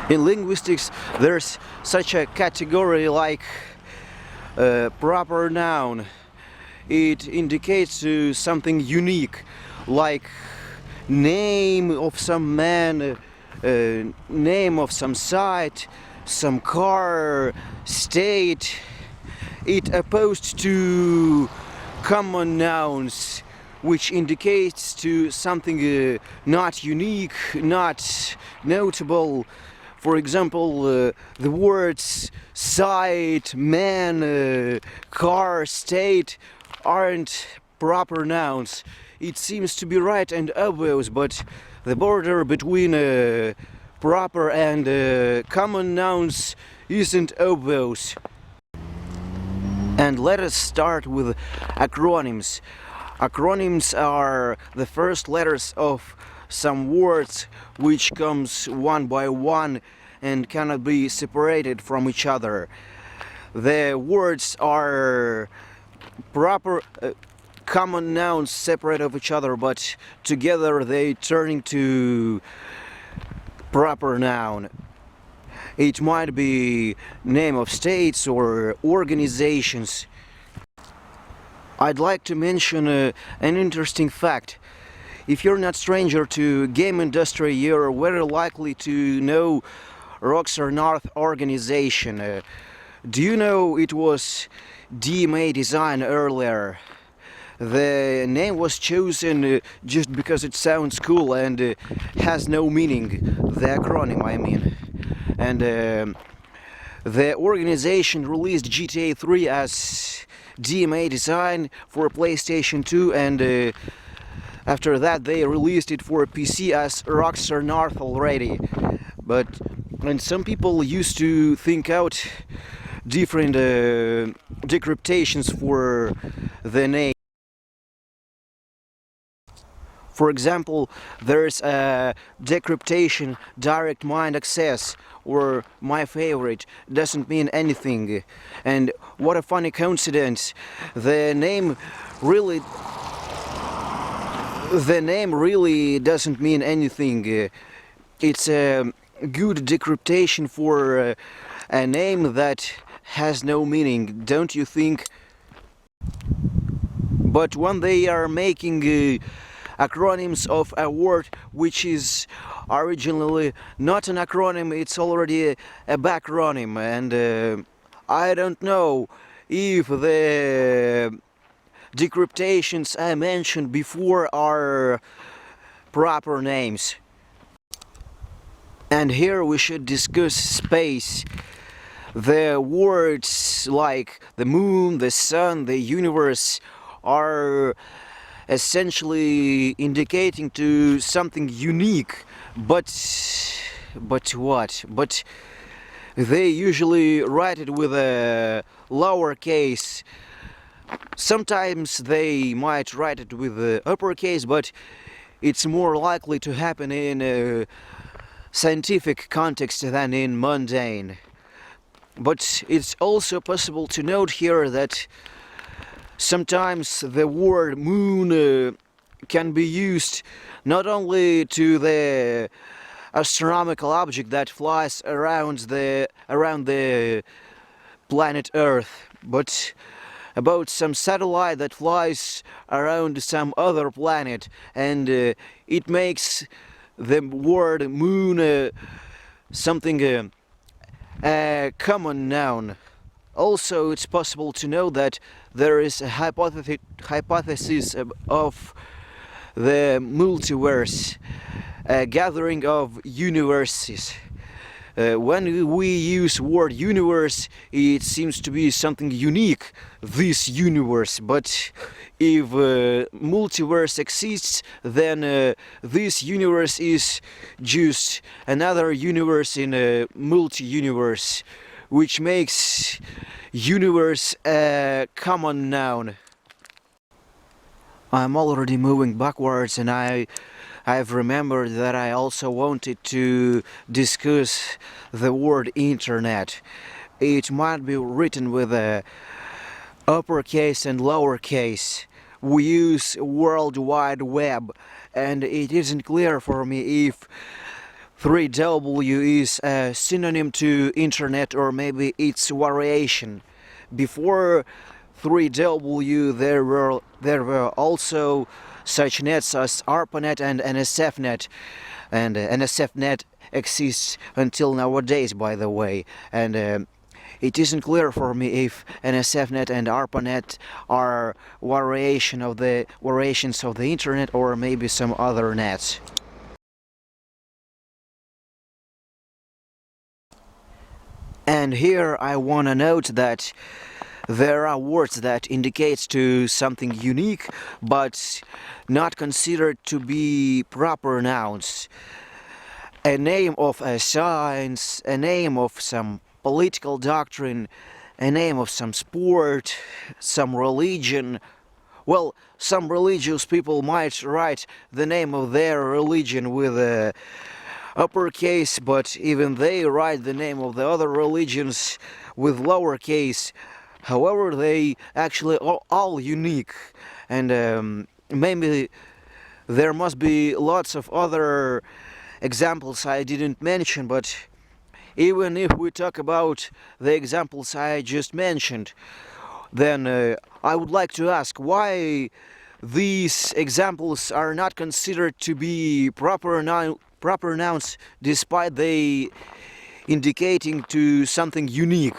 In linguistics, there's such a category like proper noun. It indicates something unique, like name of some man, name of some site, some car, state. It opposed to common nouns, which indicates to something not unique, not notable. For example, the words site, man, car, state aren't proper nouns. It seems to be right and obvious, but the border between proper and common nouns isn't obvious. And let us start with acronyms. Acronyms are the first letters of some words which comes one by one and cannot be separated from each other. The words are proper common nouns separate of each other, but together they turn into proper noun. It might be name of states or organizations. I'd like to mention an interesting fact. If you're not stranger to game industry, you're very likely to know Rockstar North organization. Do you know it was DMA design earlier? The name was chosen just because it sounds cool and has no meaning, the acronym I mean. And the organization released GTA 3 as DMA design for PlayStation 2, and after that they released it for PC as Rockstar North already. And some people used to think out different decryptations for the name. For example, there's a decryptation direct mind access, or my favorite, doesn't mean anything. And what a funny coincidence, the name really doesn't mean anything. It's a good decryptation for a name that has no meaning, don't you think? But when they are making acronyms of a word which is originally not an acronym, it's already a backronym, and I don't know if the decryptations I mentioned before are proper names. And here we should discuss space. The words like the moon, the sun, the universe are essentially indicating to something unique, but what? But they usually write it with a lowercase. Sometimes they might write it with the uppercase, but it's more likely to happen in a scientific context than in mundane. But it's also possible to note here that sometimes the word moon can be used not only to the astronomical object that flies around the planet Earth, but about some satellite that flies around some other planet, and it makes the word moon something a common noun. Also, it's possible to know that there is a hypothesis of the multiverse, a gathering of universes. When we use word universe, it seems to be something unique, this universe. But if multiverse exists, then this universe is just another universe in a multi-universe, which makes universe a common noun. I'm already moving backwards, and I've remembered that I also wanted to discuss the word internet. It might be written with a uppercase and lowercase. We use World Wide Web, and it isn't clear for me if 3W is a synonym to internet, or maybe its variation. Before 3W there were also such nets as ARPANET and NSFNet, and NSFNet exists until nowadays, by the way, and it isn't clear for me if NSFNet and ARPANET are variations of the internet, or maybe some other nets. And here I want to note that there are words that indicates to something unique but not considered to be proper nouns. A name of a science, a name of some political doctrine, a name of some sport, some religion. Well, some religious people might write the name of their religion with a uppercase, but even they write the name of the other religions with lowercase. However, they actually are all unique, and maybe there must be lots of other examples I didn't mention, but even if we talk about the examples I just mentioned, then I would like to ask why these examples are not considered to be proper nouns despite they indicating to something unique.